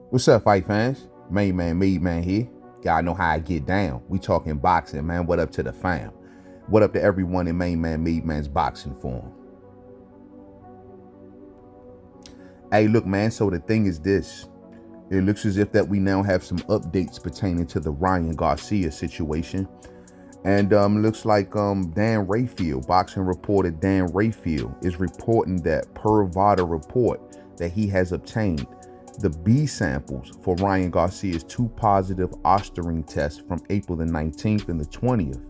What's up, fight fans? Mademan here. Y'all know how I get down. We talking boxing, man. What up to the fam? What up to everyone in Mademan's boxing form? Hey, look, man. So the thing is this. It looks as if that we now have some updates pertaining to the Ryan Garcia situation. And looks like Dan Rayfield, boxing reporter Dan Rayfield, is reporting that per VADA report that he has obtained, the B samples for Ryan Garcia's two positive ostarine tests from April the 19th and the 20th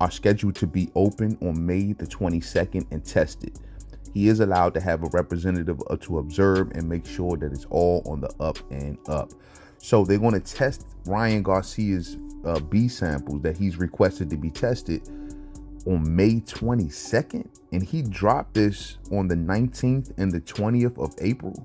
are scheduled to be open on May the 22nd and tested. He is allowed to have a representative to observe and make sure that it's all on the up and up. So they're going to test Ryan Garcia's B samples that he's requested to be tested on May 22nd. And he dropped this on the 19th and the 20th of April.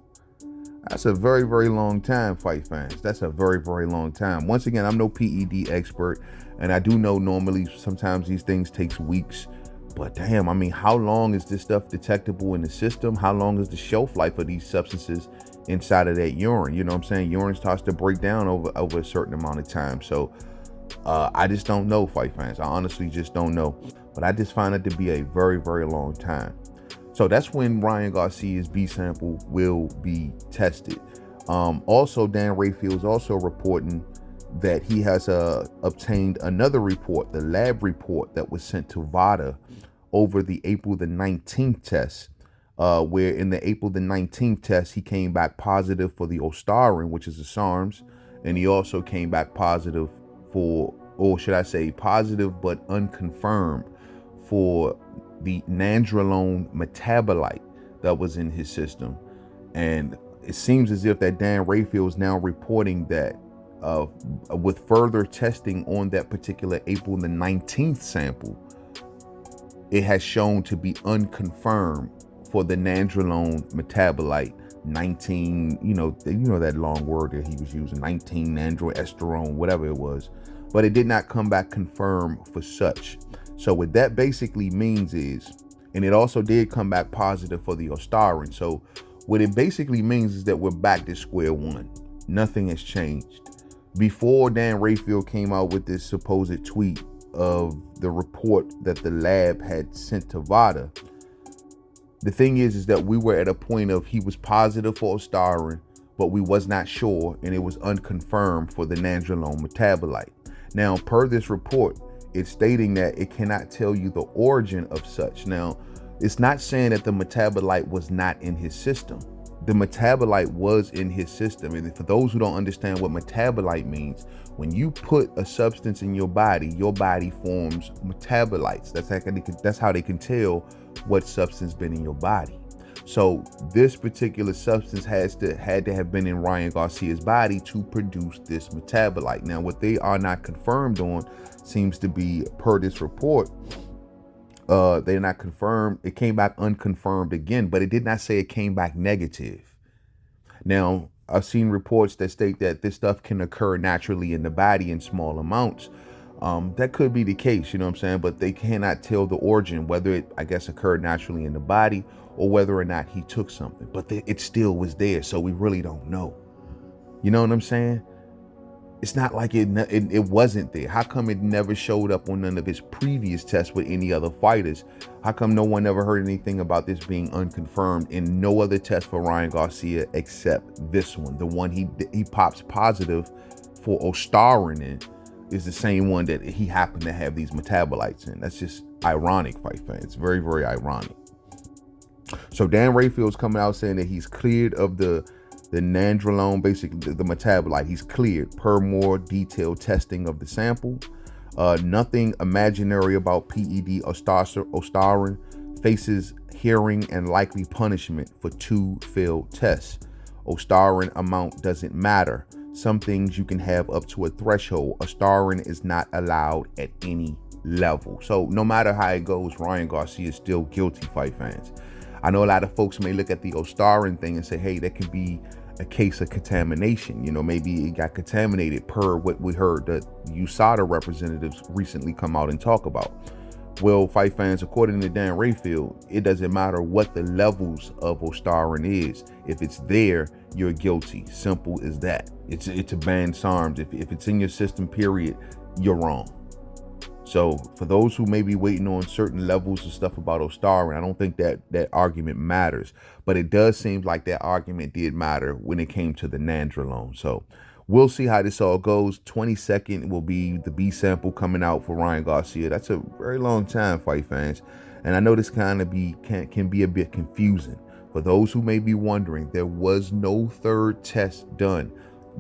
That's a very, very long time, fight fans. That's a very, very long time. Once again, I'm no PED expert, and I do know normally sometimes these things takes weeks. But damn, I mean, how long is this stuff detectable in the system? How long is the shelf life of these substances inside of that urine? You know what I'm saying? Urine starts to break down over a certain amount of time. So I just don't know, fight fans. I honestly just don't know. But I just find it to be a very, very long time. So that's when Ryan Garcia's B sample will be tested. Also, Dan Rayfield is also reporting that he has obtained another report, the lab report that was sent to VADA over the April the 19th test, where in the April the 19th test, he came back positive for the ostarine, which is the SARMs, and he also came back positive for, or should I say positive but unconfirmed for the nandrolone metabolite that was in his system. And it seems as if that Dan Rayfield is now reporting that with further testing on that particular April the 19th sample, it has shown to be unconfirmed for the nandrolone metabolite 19, you know that long word that he was using, 19 nandroesterone, whatever it was, but it did not come back confirmed for such. So what that basically means is, and it also did come back positive for the ostarine. So what it basically means is that we're back to square one. Nothing has changed. Before Dan Rayfield came out with this supposed tweet of the report that the lab had sent to VADA, the thing is that we were at a point of he was positive for ostarine, but we was not sure, and it was unconfirmed for the nandrolone metabolite. Now, per this report, it's stating that it cannot tell you the origin of such. Now, it's not saying that the metabolite was not in his system. The metabolite was in his system. And for those who don't understand what metabolite means, when you put a substance in your body forms metabolites. That's how they can tell what substance been in your body. So this particular substance had to have been in Ryan Garcia's body to produce this metabolite. Now, what they are not confirmed on seems to be, per this report, they're not confirmed. It came back unconfirmed again, but it did not say it came back negative. Now, I've seen reports that state that this stuff can occur naturally in the body in small amounts. That could be the case, you know what I'm saying? But they cannot tell the origin, whether it, I guess, occurred naturally in the body or whether or not he took something. But it still was there, so we really don't know. You know what I'm saying? It's not like it wasn't there. How come it never showed up on none of his previous tests with any other fighters? How come no one ever heard anything about this being unconfirmed in no other test for Ryan Garcia except this one? The one he pops positive for ostarine in is the same one that he happened to have these metabolites in. That's just ironic, fight fans. It's very, very ironic. So Dan Rayfield's coming out saying that he's cleared of the nandrolone, basically the metabolite. He's cleared per more detailed testing of the sample. Nothing imaginary about PED or ostarine. Faces hearing and likely punishment for 2 failed tests. Ostarine amount doesn't matter. Some things you can have up to a threshold. Ostarine is not allowed at any level. So no matter how it goes, Ryan Garcia is still guilty, fight fans. I know a lot of folks may look at the ostarine thing and say, hey, that could be a case of contamination. You know, maybe it got contaminated per what we heard the USADA representatives recently come out and talk about. Well, fight fans, according to Dan Rayfield, it doesn't matter what the levels of Ostarin is. If it's there, you're guilty. Simple as that. It's a banned SARMs. If it's in your system, period, you're wrong. So for those who may be waiting on certain levels of stuff about Ostarin, I don't think that argument matters. But it does seem like that argument did matter when it came to the nandrolone. So we'll see how this all goes. 22nd will be the Bsample coming out for Ryan Garcia. That's a very long time, fight fans. And I know this kind of can be a bit confusing. For those who may be wondering, there was no third test done.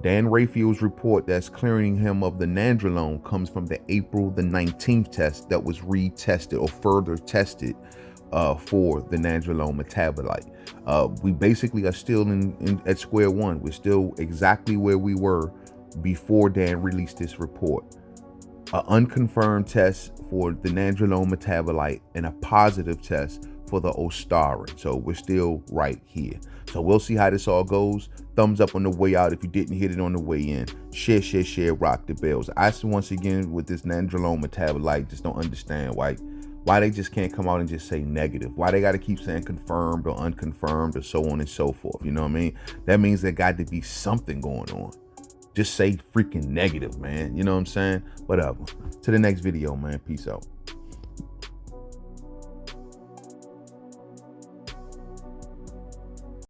Dan Rayfield's report that's clearing him of the nandrolone comes from the April the 19th test that was retested or further tested for the nandrolone metabolite. We basically are still at square one. We're still exactly where we were before Dan released this report. An unconfirmed test for the nandrolone metabolite and a positive test for the Ostarin. So we're still right here. So we'll see how this all goes. Thumbs up on the way out if you didn't hit it on the way in. Share, rock the bells. I once again with this nandrolone metabolite just don't understand why they just can't come out and just say negative. Why they got to keep saying confirmed or unconfirmed or so on and so forth. You know what I mean? That means there got to be something going on. Just say freaking negative, man. You know what I'm saying? Whatever. To the next video, man. Peace out.